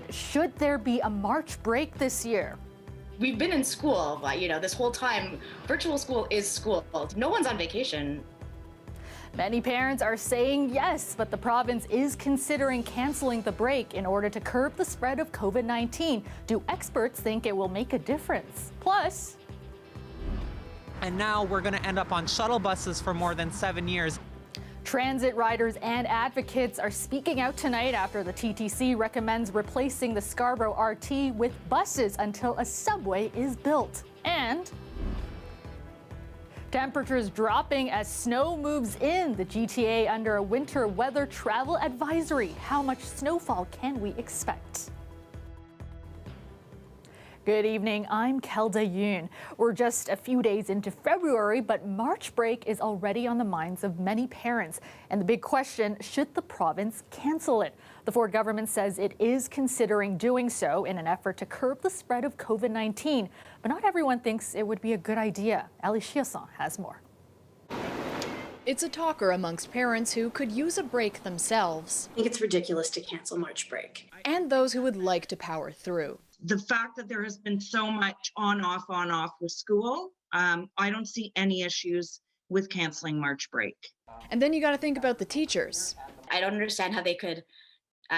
Should there be a March break this year? We've been in school, this whole time. Virtual school is school. No one's on vacation. Many parents are saying yes, but the province is considering canceling the break in order to curb the spread of COVID-19. Do experts think it will make a difference? Plus, and now we're going to end up on shuttle buses for more than 7 years. transit riders and advocates are speaking out tonight after the TTC recommends replacing the Scarborough RT with buses until a subway is built. And temperatures dropping as snow moves in. The GTA under a winter weather travel advisory. How much snowfall can we expect? Good evening, I'm Kelda Yoon. We're just a few days into February, but March break is already on the minds of many parents. And the big question, should the province cancel it? The Ford government says it is considering doing so in an effort to curb the spread of COVID-19. But not everyone thinks it would be a good idea. Ali Chiasson has more. It's a talker amongst parents who could use a break themselves. I think it's ridiculous to cancel March break. And those who would like to power through. The fact that there has been so much on-off with school, I don't see any issues with canceling March break. And then you got to think about the teachers. I don't understand how they could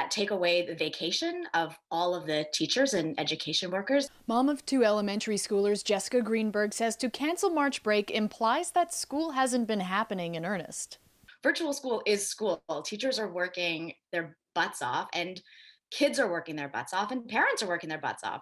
take away the vacation of all of the teachers and education workers. Mom of 2 elementary schoolers, Jessica Greenberg, says to cancel March break implies that school hasn't been happening in earnest. Virtual school is school. Teachers are working their butts off, and kids are working their butts off, and parents are working their butts off.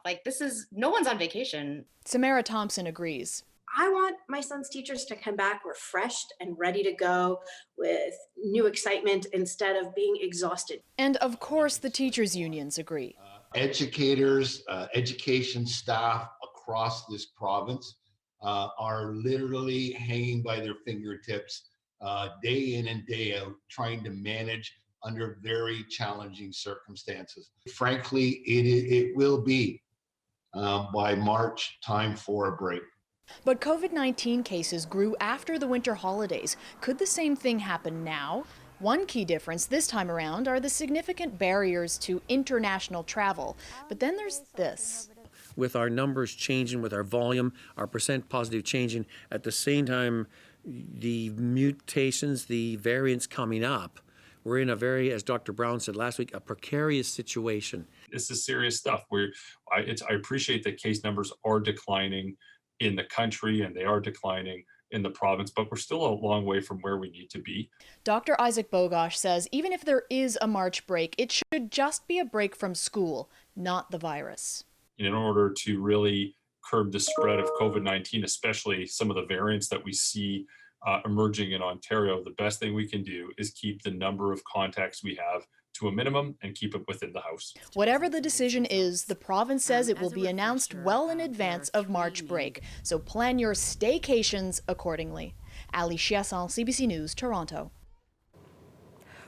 No one's on vacation. Samara Thompson agrees. I want my son's teachers to come back refreshed and ready to go with new excitement instead of being exhausted. And of course, the teachers' unions agree. Educators, education staff across this province are literally hanging by their fingertips day in and day out, trying to manage under very challenging circumstances. Frankly, it will be by March time for a break. But COVID-19 cases grew after the winter holidays. Could the same thing happen now? One key difference this time around are the significant barriers to international travel. But then there's this. With our numbers changing, with our volume, our percent positive changing, at the same time, the mutations, the variants coming up, we're in a very, as Dr. Brown said last week, a precarious situation. This is serious stuff. I appreciate that case numbers are declining in the country and they are declining in the province, but we're still a long way from where we need to be. Dr. Isaac Bogosh says even if there is a March break, it should just be a break from school, not the virus. In order to really curb the spread of COVID-19, especially some of the variants that we see emerging in Ontario, the best thing we can do is keep the number of contacts we have to a minimum and keep it within the house. Whatever the decision is, the province says it will be announced well in advance of March break, so plan your staycations accordingly. Ali Chiasson, CBC News, Toronto.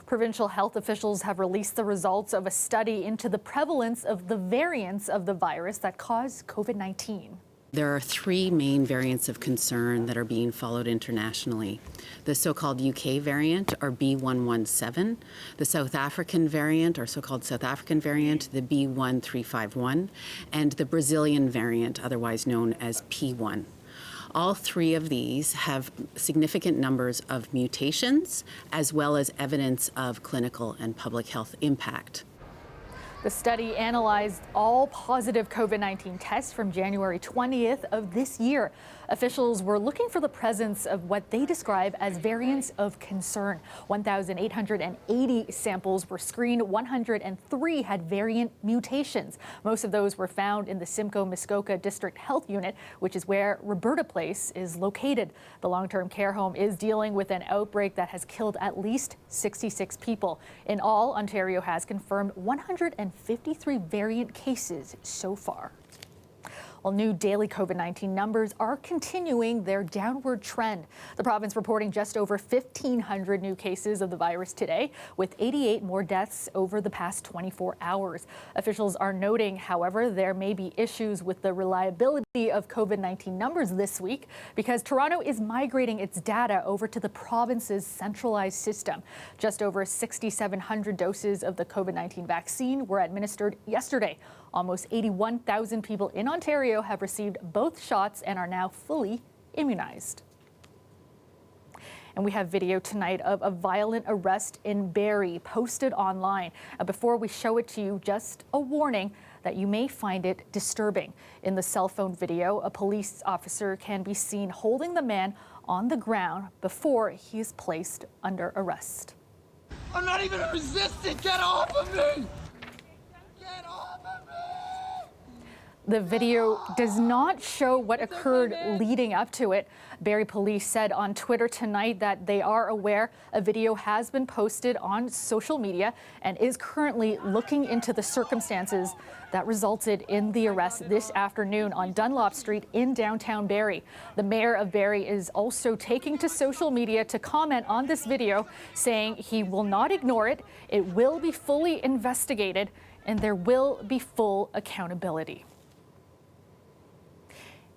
Provincial health officials have released the results of a study into the prevalence of the variants of the virus that cause COVID-19. There are 3 main variants of concern that are being followed internationally. The so-called UK variant, or B.1.1.7, the South African variant, or so-called South African variant, the B.1.351, and the Brazilian variant, otherwise known as P.1. All 3 of these have significant numbers of mutations, as well as evidence of clinical and public health impact. The study analyzed all positive COVID-19 tests from January 20th of this year. Officials were looking for the presence of what they describe as variants of concern. 1,880 samples were screened. 103 had variant mutations. Most of those were found in the Simcoe-Muskoka District Health Unit, which is where Roberta Place is located. The long-term care home is dealing with an outbreak that has killed at least 66 people. In all, Ontario has confirmed 153 variant cases so far. while new daily COVID-19 numbers are continuing their downward trend. The province reporting just over 1,500 new cases of the virus today, with 88 more deaths over the past 24 hours. Officials are noting, however, there may be issues with the reliability of COVID-19 numbers this week because Toronto is migrating its data over to the province's centralized system. Just over 6,700 doses of the COVID-19 vaccine were administered yesterday. Almost 81,000 people in Ontario have received both shots and are now fully immunized. And we have video tonight of a violent arrest in Barrie posted online. Before we show it to you, just a warning that you may find it disturbing. In the cell phone video, a police officer can be seen holding the man on the ground before he is placed under arrest. I'm not even resisting! Get off of me! Get off of me! The video does not show what occurred leading up to it. Barrie Police said on Twitter tonight that they are aware a video has been posted on social media and is currently looking into the circumstances that resulted in the arrest this afternoon on Dunlop Street in downtown Barrie. The mayor of Barrie is also taking to social media to comment on this video, saying he will not ignore it, it will be fully investigated, and there will be full accountability.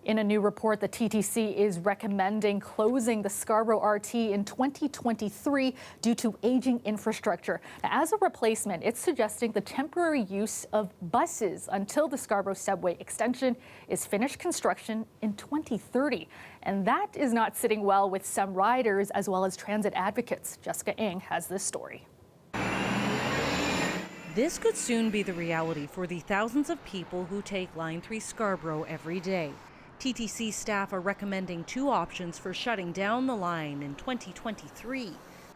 In a new report, the TTC is recommending closing the Scarborough RT in 2023 due to aging infrastructure. Now, as a replacement, it's suggesting the temporary use of buses until the Scarborough subway extension is finished construction in 2030. And that is not sitting well with some riders as well as transit advocates. Jessica Ng has this story. This could soon be the reality for the thousands of people who take Line 3 Scarborough every day. TTC staff are recommending two options for shutting down the line in 2023.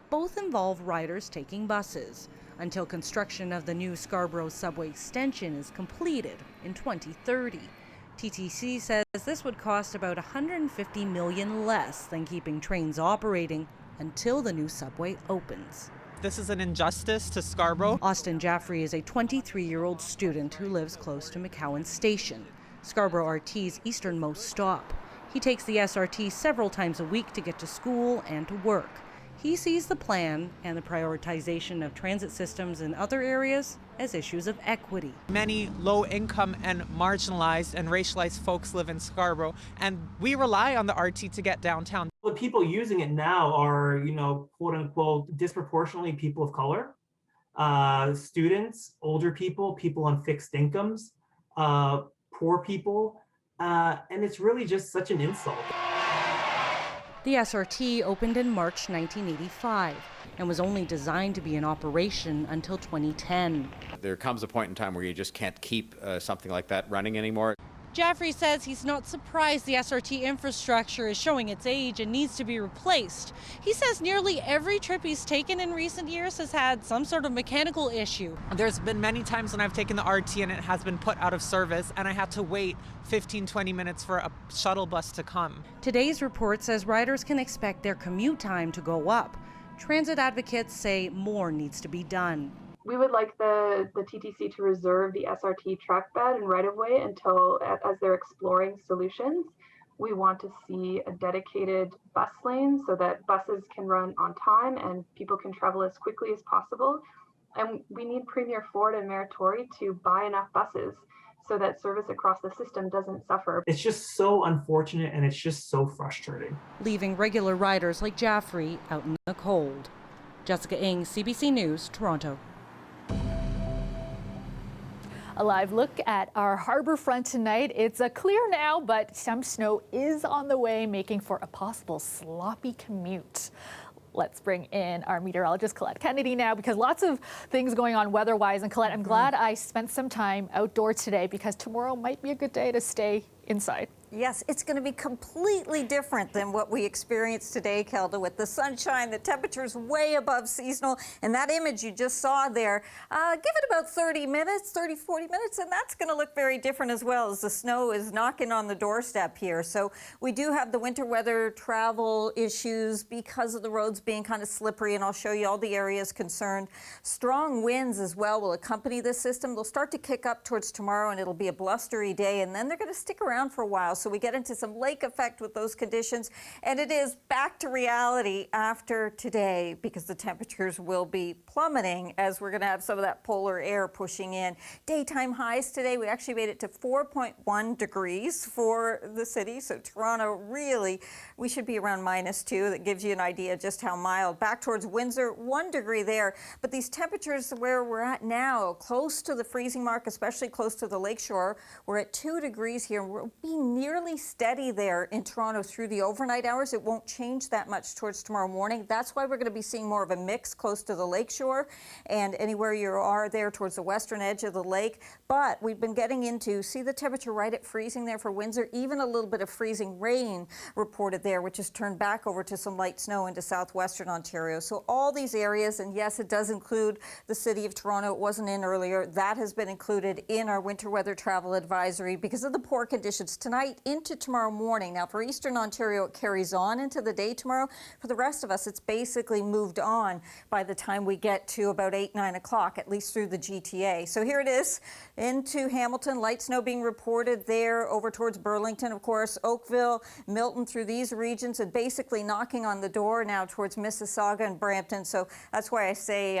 Both involve riders taking buses until construction of the new Scarborough subway extension is completed in 2030. TTC says this would cost about $150 million less than keeping trains operating until the new subway opens. This is an injustice to Scarborough. Austin Jaffrey is a 23-year-old student who lives close to McCowan Station, Scarborough RT's easternmost stop. He takes the SRT several times a week to get to school and to work. He sees the plan and the prioritization of transit systems in other areas as issues of equity. Many low-income and marginalized and racialized folks live in Scarborough, and we rely on the RT to get downtown. The people using it now are, quote unquote, disproportionately people of color, students, older people, people on fixed incomes, poor people, and it's really just such an insult. The SRT opened in March 1985 and was only designed to be in operation until 2010. There comes a point in time where you just can't keep something like that running anymore. Jaffrey says he's not surprised the SRT infrastructure is showing its age and needs to be replaced. He says nearly every trip he's taken in recent years has had some sort of mechanical issue. There's been many times when I've taken the RT and it has been put out of service and I had to wait 15-20 minutes for a shuttle bus to come. Today's report says riders can expect their commute time to go up. Transit advocates say more needs to be done. We would like the TTC to reserve the SRT track bed and right-of-way until, as they're exploring solutions. We want to see a dedicated bus lane so that buses can run on time and people can travel as quickly as possible. And we need Premier Ford and Mayor Tory to buy enough buses so that service across the system doesn't suffer. It's just so unfortunate and it's just so frustrating. Leaving regular riders like Jaffrey out in the cold. Jessica Ng, CBC News, Toronto. A live look at our harbor front tonight. It's clear now, but some snow is on the way, making for a possible sloppy commute. Let's bring in our meteorologist, Colette Kennedy, now, because lots of things going on weather-wise. And Colette, I'm glad I spent some time outdoors today because tomorrow might be a good day to stay inside. Yes, it's going to be completely different than what we experienced today, Kelda, with the sunshine, the temperatures way above seasonal, and that image you just saw there. Give it about 30 minutes, 30, 40 minutes, and that's going to look very different as well as the snow is knocking on the doorstep here. So we do have the winter weather travel issues because of the roads being kind of slippery, and I'll show you all the areas concerned. Strong winds as well will accompany this system. They'll start to kick up towards tomorrow, and it'll be a blustery day, and then they're going to stick around around for a while. So we get into some lake effect with those conditions. And it is back to reality after today because the temperatures will be plummeting as we're going to have some of that polar air pushing in. Daytime highs today, we actually made it to 4.1 degrees for the city. So Toronto, really, we should be around -2. That gives you an idea just how mild. Back towards Windsor, 1 degree there. But these temperatures where we're at now, close to the freezing mark, especially close to the lakeshore, we're at 2 degrees here. We'll be nearly steady there in Toronto through the overnight hours. It won't change that much towards tomorrow morning. That's why we're going to be seeing more of a mix close to the lakeshore and anywhere you are there towards the western edge of the lake. But we've been getting into, see the temperature right at freezing there for Windsor, even a little bit of freezing rain reported there, which has turned back over to some light snow into southwestern Ontario. So all these areas, and yes, it does include the city of Toronto. It wasn't in earlier. That has been included in our winter weather travel advisory because of the poor conditions tonight into tomorrow morning. Now for eastern Ontario, it carries on into the day tomorrow. For the rest of us, it's basically moved on by the time we get to about 8, 9 o'clock, at least through the GTA. So here it is into Hamilton, light snow being reported there over towards Burlington, of course, Oakville, Milton, through these regions, and basically knocking on the door now towards Mississauga and Brampton. So that's why I say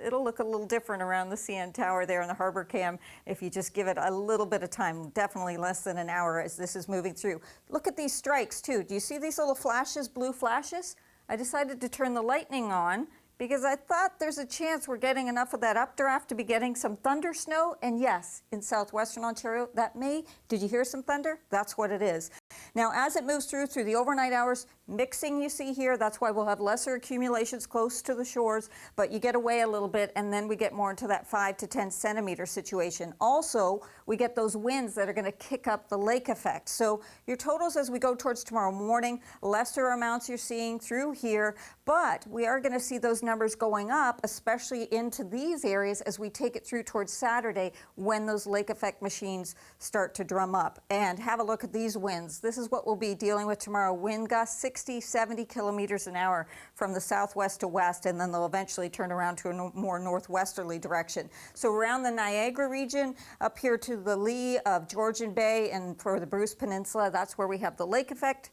it'll look a little different around the CN Tower there in the Harbour Cam if you just give it a little bit of time, definitely less than an hour as this is moving through. Look at these strikes too. Do you see these little flashes, blue flashes? I decided to turn the lightning on because I thought there's a chance we're getting enough of that updraft to be getting some thunder snow. And yes, in southwestern Ontario, that may. Did you hear some thunder? That's what it is. Now, as it moves through the overnight hours, mixing you see here, that's why we'll have lesser accumulations close to the shores, but you get away a little bit and then we get more into that 5 to 10 centimeter situation. Also, we get those winds that are going to kick up the lake effect. So your totals as we go towards tomorrow morning, lesser amounts you're seeing through here, but we are going to see those numbers going up, especially into these areas as we take it through towards Saturday when those lake effect machines start to drum up. And have a look at these winds. This is what we'll be dealing with tomorrow. Wind gusts 60, 70 kilometers an hour from the southwest to west, and then they'll eventually turn around to a more northwesterly direction. So around the Niagara region, up here to the lee of Georgian Bay and for the Bruce Peninsula, that's where we have the lake effect.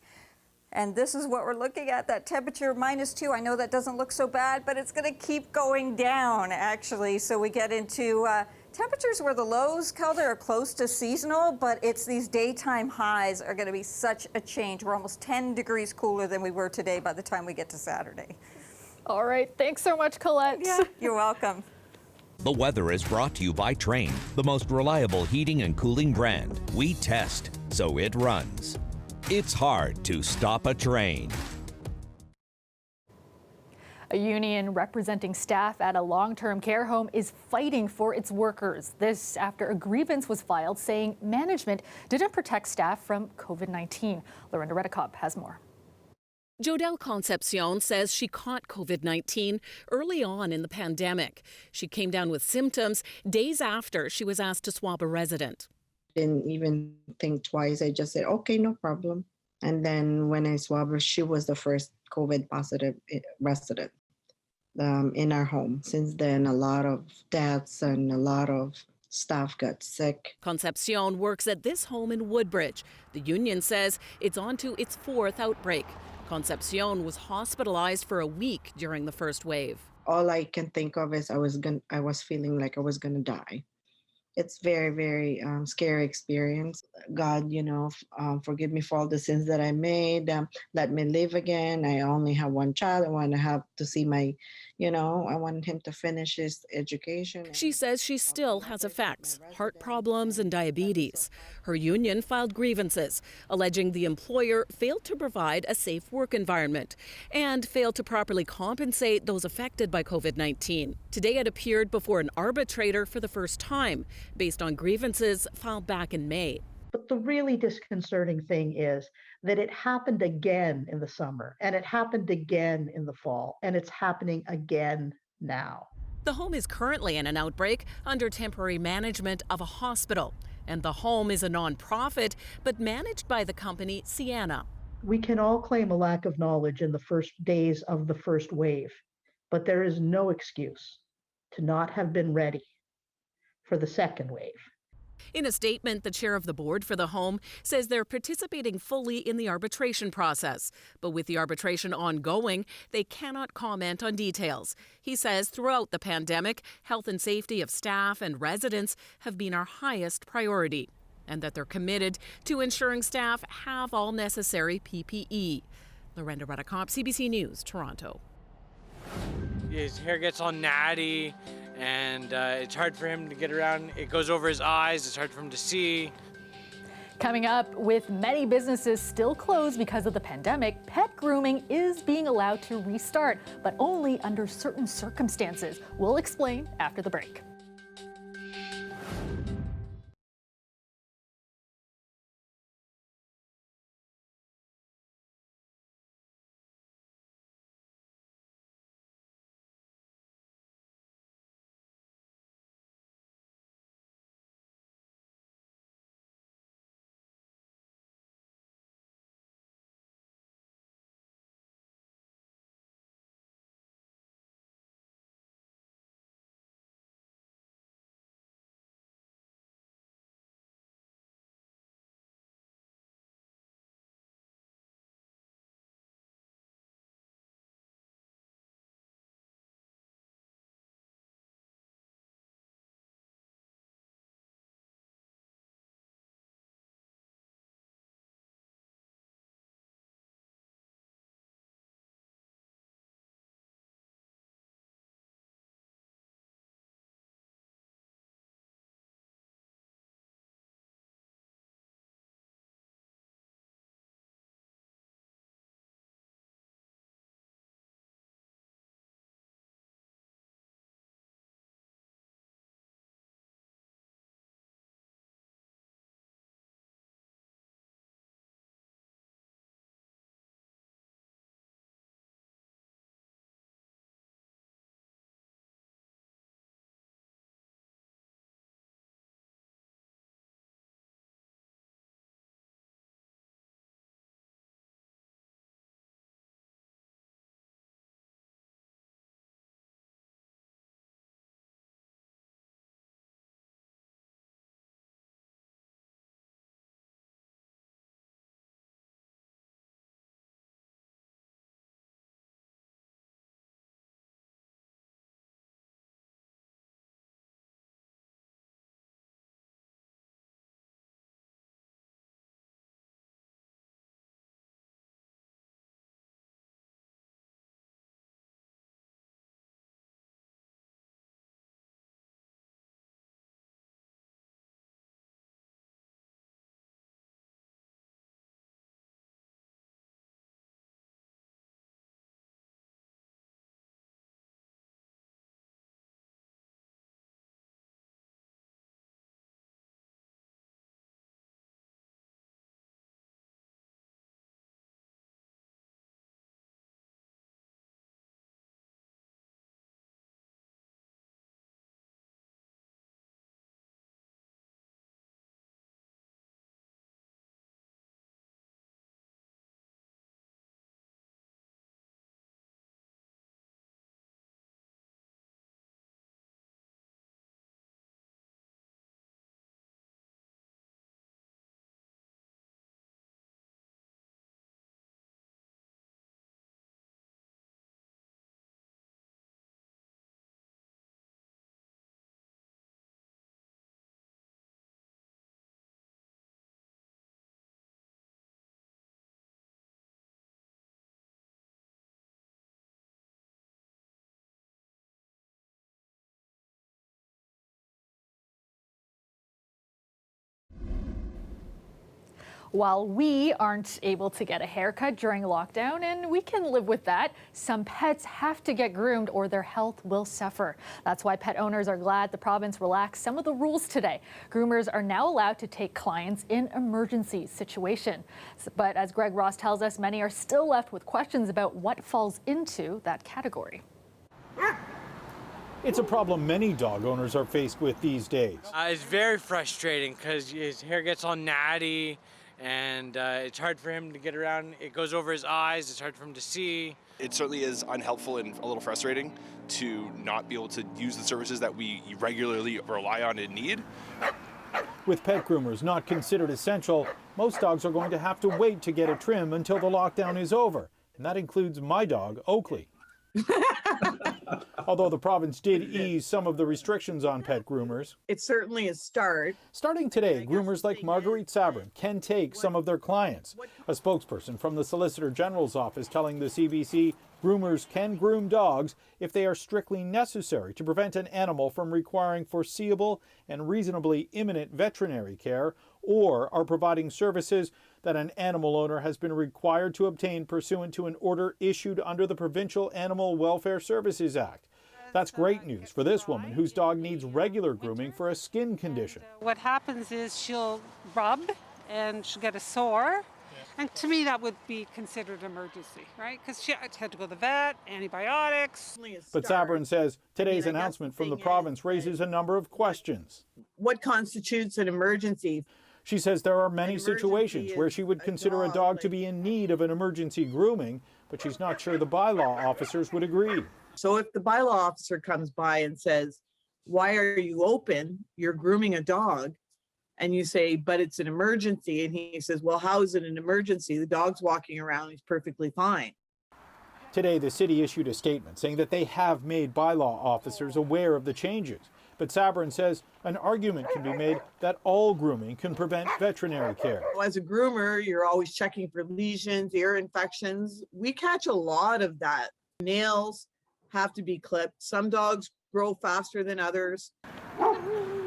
And this is what we're looking at, that temperature -2. I know that doesn't look so bad, but it's going to keep going down, actually. So we get into temperatures where the lows, Calder, are close to seasonal, but it's these daytime highs are going to be such a change. We're almost 10 degrees cooler than we were today by the time we get to Saturday. All right. Thanks so much, Colette. Yeah, you're welcome. The weather is brought to you by Train, the most reliable heating and cooling brand. We test, so it runs. It's hard to stop a train. A union representing staff at a long-term care home is fighting for its workers. This after a grievance was filed saying management didn't protect staff from COVID-19. Lorinda Redekop has more. Jodelle Concepcion says she caught COVID-19 early on in the pandemic. She came down with symptoms days after she was asked to swab a resident. Didn't even think twice. I just said, okay, no problem. And then when I swabbed her, she was the first COVID positive resident in our home. Since then, a lot of deaths and a lot of staff got sick. Concepcion works at this home in Woodbridge. The union says it's on to its 4th outbreak. Concepcion was hospitalized for a week during the first wave. All I can think of is I was feeling like I was gonna die. It's very, very scary experience. God, forgive me for all the sins that I made. Let me live again. I only have one child. I want to have to see my, I want him to finish his education. She says she still has effects, heart problems and diabetes. Her union filed grievances, alleging the employer failed to provide a safe work environment and failed to properly compensate those affected by COVID-19. Today it appeared before an arbitrator for the first time, based on grievances filed back in May. But the really disconcerting thing is that it happened again in the summer, and it happened again in the fall, and it's happening again now. The home is currently in an outbreak under temporary management of a hospital, and the home is a nonprofit, but managed by the company Sienna. We can all claim a lack of knowledge in the first days of the first wave, but there is no excuse to not have been ready for the second wave. In a statement, the chair of the board for the home says they're participating fully in the arbitration process. But with the arbitration ongoing, they cannot comment on details. He says throughout the pandemic, health and safety of staff and residents have been our highest priority, and that they're committed to ensuring staff have all necessary PPE. Lorenda Redicomp, CBC News, Toronto. His hair gets all natty, and it's hard for him to get around. It goes over his eyes. It's hard for him to see. Coming up, with many businesses still closed because of the pandemic, pet grooming is being allowed to restart, but only under certain circumstances. We'll explain after the break. While we aren't able to get a haircut during lockdown, and we can live with that, some pets have to get groomed or their health will suffer. That's why pet owners are glad the province relaxed some of the rules today. Groomers are now allowed to take clients in emergency situations. But as Greg Ross tells us, many are still left with questions about what falls into that category. It's a problem many dog owners are faced with these days. It's very frustrating because his hair gets all natty, and it's hard for him to get around. It goes over his eyes. It's hard for him to see. It certainly is unhelpful and a little frustrating to not be able to use the services that we regularly rely on and need. With pet groomers not considered essential, most dogs are going to have to wait to get a trim until the lockdown is over. And that includes my dog, Oakley. Although the province did ease some of the restrictions on pet groomers. It's certainly a start. Starting today, groomers like Marguerite Sabrin can take some of their clients. A spokesperson from the Solicitor General's office telling the CBC groomers can groom dogs if they are strictly necessary to prevent an animal from requiring foreseeable and reasonably imminent veterinary care, or are providing services that an animal owner has been required to obtain pursuant to an order issued under the Provincial Animal Welfare Services Act. That's great news for this woman whose dog needs regular grooming for a skin condition. What happens is she'll rub and she'll get a sore. And to me, that would be considered an emergency, right? Because she had to go to the vet, antibiotics. But Sabrin says today's announcement from the province raises a number of questions. What constitutes an emergency? She says there are many situations where she would consider a dog to be in need of an emergency grooming, but she's not sure the bylaw officers would agree. So if the bylaw officer comes by and says, why are you open? You're grooming a dog. And you say, but it's an emergency. And he says, well, how is it an emergency? The dog's walking around, he's perfectly fine. Today, the city issued a statement saying that they have made bylaw officers aware of the changes. But Sabrin says an argument can be made that all grooming can prevent veterinary care. As a groomer, you're always checking for lesions, ear infections. We catch a lot of that. Nails have to be clipped. Some dogs grow faster than others.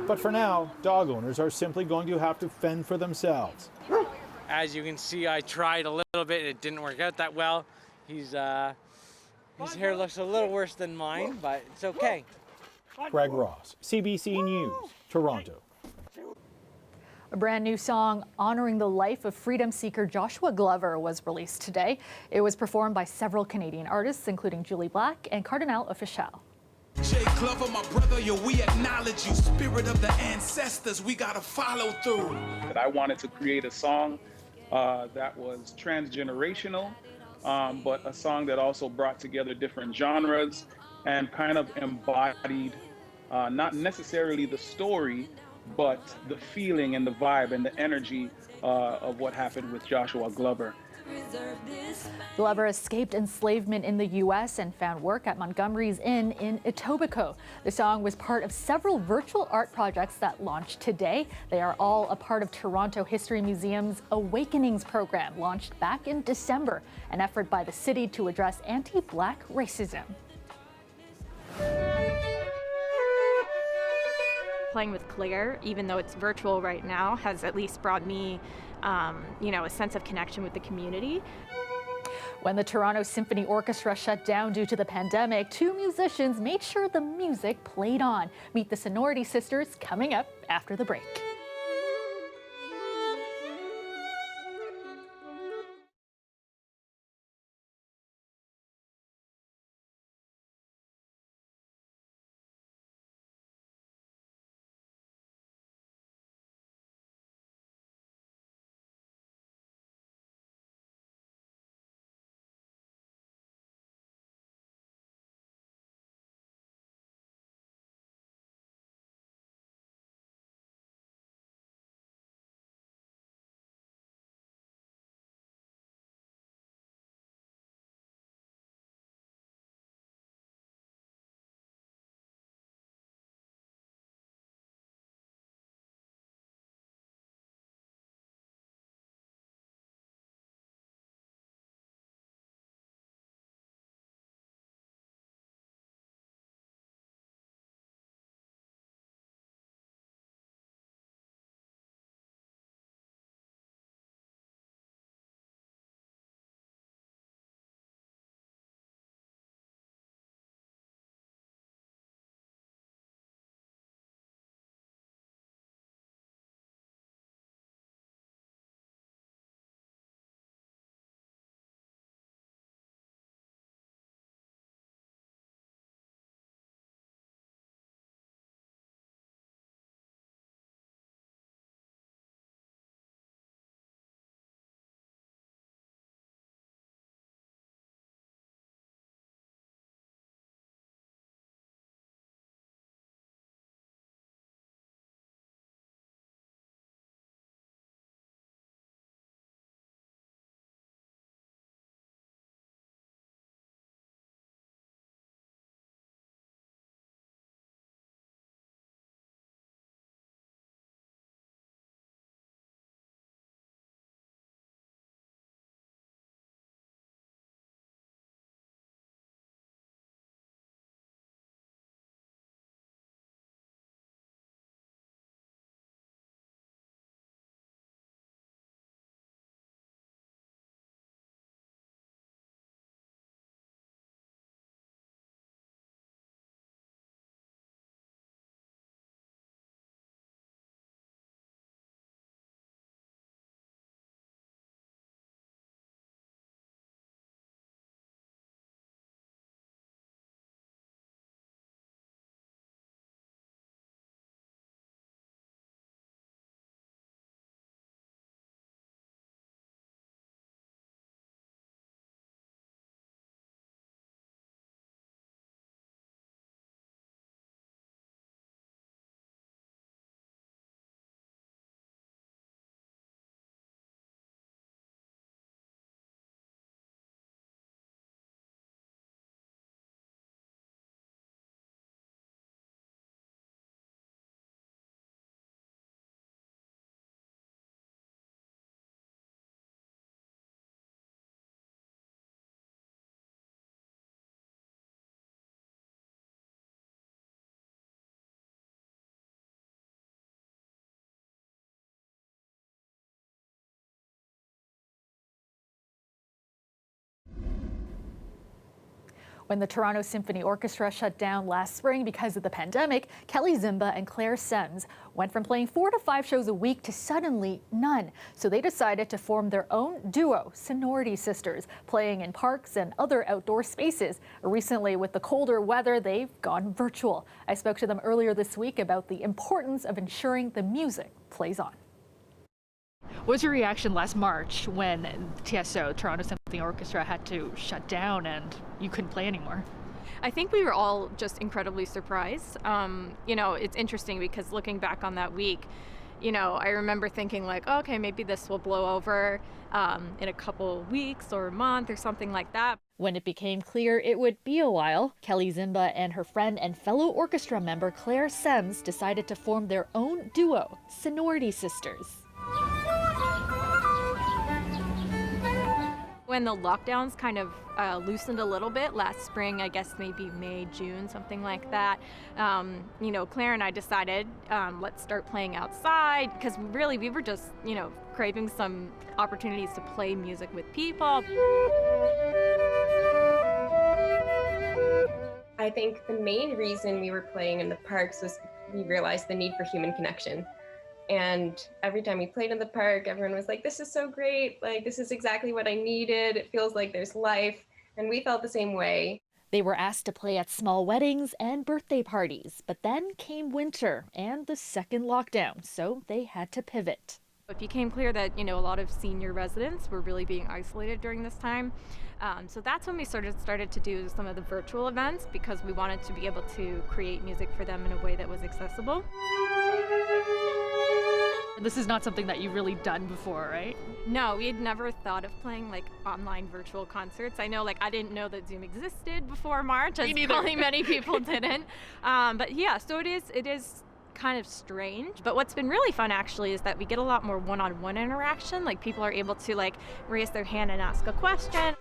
But for now, dog owners are simply going to have to fend for themselves. As you can see, I tried a little bit. It didn't work out that well. His hair looks a little worse than mine, but it's okay. Greg Ross, CBC News, Toronto. A brand new song honoring the life of freedom seeker Joshua Glover was released today. It was performed by several Canadian artists, including Julie Black and Cardinal Official. Jay Glover, my brother, yo, we acknowledge you. Spirit of the ancestors, we gotta follow through. I wanted to create a song that was transgenerational, but a song that also brought together different genres and kind of embodied not necessarily the story, but the feeling and the vibe and the energy of what happened with Joshua Glover. Glover escaped enslavement in the U.S. and found work at Montgomery's Inn in Etobicoke. The song was part of several virtual art projects that launched today. They are all a part of Toronto History Museum's Awakenings program, launched back in December, an effort by the city to address anti-Black racism. Playing with Claire, even though it's virtual right now, has at least brought me, a sense of connection with the community. When the Toronto Symphony Orchestra shut down due to the pandemic, two musicians made sure the music played on. Meet the Sonority Sisters coming up after the break. When the Toronto Symphony Orchestra shut down last spring because of the pandemic, Kelly Zimba and Claire Sems went from playing 4 to 5 shows a week to suddenly none. So they decided to form their own duo, Sonority Sisters, playing in parks and other outdoor spaces. Recently, with the colder weather, they've gone virtual. I spoke to them earlier this week about the importance of ensuring the music plays on. What was your reaction last March when TSO, Toronto Symphony Orchestra, had to shut down and you couldn't play anymore? I think we were all just incredibly surprised. It's interesting because looking back on that week, I remember thinking like, oh, okay, maybe this will blow over in a couple weeks or a month or something like that. When it became clear it would be a while, Kelly Zimba and her friend and fellow orchestra member Claire Sems decided to form their own duo, Sonority Sisters. When the lockdowns kind of loosened a little bit last spring, I guess maybe May, June, something like that, Claire and I decided let's start playing outside because really we were just, craving some opportunities to play music with people. I think the main reason we were playing in the parks was we realized the need for human connection. And every time we played in the park, everyone was like, this is so great. Like, this is exactly what I needed. It feels like there's life. And we felt the same way. They were asked to play at small weddings and birthday parties, but then came winter and the second lockdown, so they had to pivot. It became clear that, a lot of senior residents were really being isolated during this time. So that's when we started to do some of the virtual events because we wanted to be able to create music for them in a way that was accessible. This is not something that you've really done before, right? No, we had never thought of playing like online virtual concerts. I know I didn't know that Zoom existed before March, as probably many people didn't. But yeah, so it is kind of strange. But what's been really fun actually is that we get a lot more one-on-one interaction. Like people are able to raise their hand and ask a question.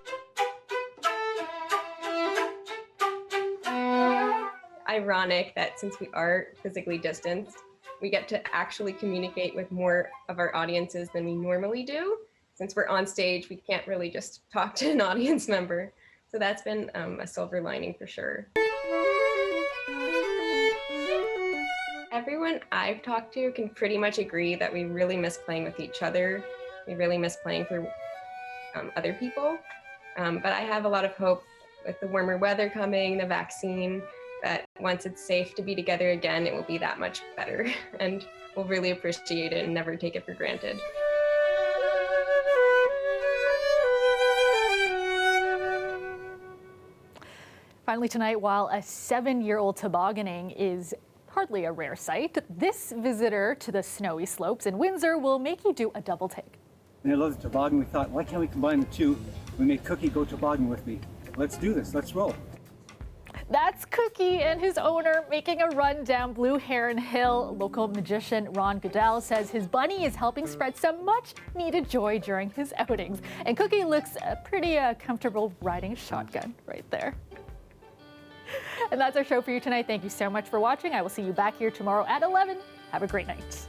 Ironic that since we are physically distanced, we get to actually communicate with more of our audiences than we normally do. Since we're on stage, we can't really just talk to an audience member. So that's been a silver lining for sure. Everyone I've talked to can pretty much agree that we really miss playing with each other. We really miss playing for other people. But I have a lot of hope with the warmer weather coming, the vaccine, that once it's safe to be together again, it will be that much better. And we'll really appreciate it and never take it for granted. Finally tonight, while a 7-year-old tobogganing is hardly a rare sight, this visitor to the snowy slopes in Windsor will make you do a double take. And I love the toboggan. We thought, why can't we combine the two? We made Cookie go toboggan with me. Let's do this. Let's roll. That's Cookie and his owner making a run down Blue Heron Hill. Local magician Ron Goodell says his bunny is helping spread some much needed joy during his outings. And Cookie looks pretty comfortable riding a shotgun right there. And that's our show for you tonight. Thank you so much for watching. I will see you back here tomorrow at 11. Have a great night.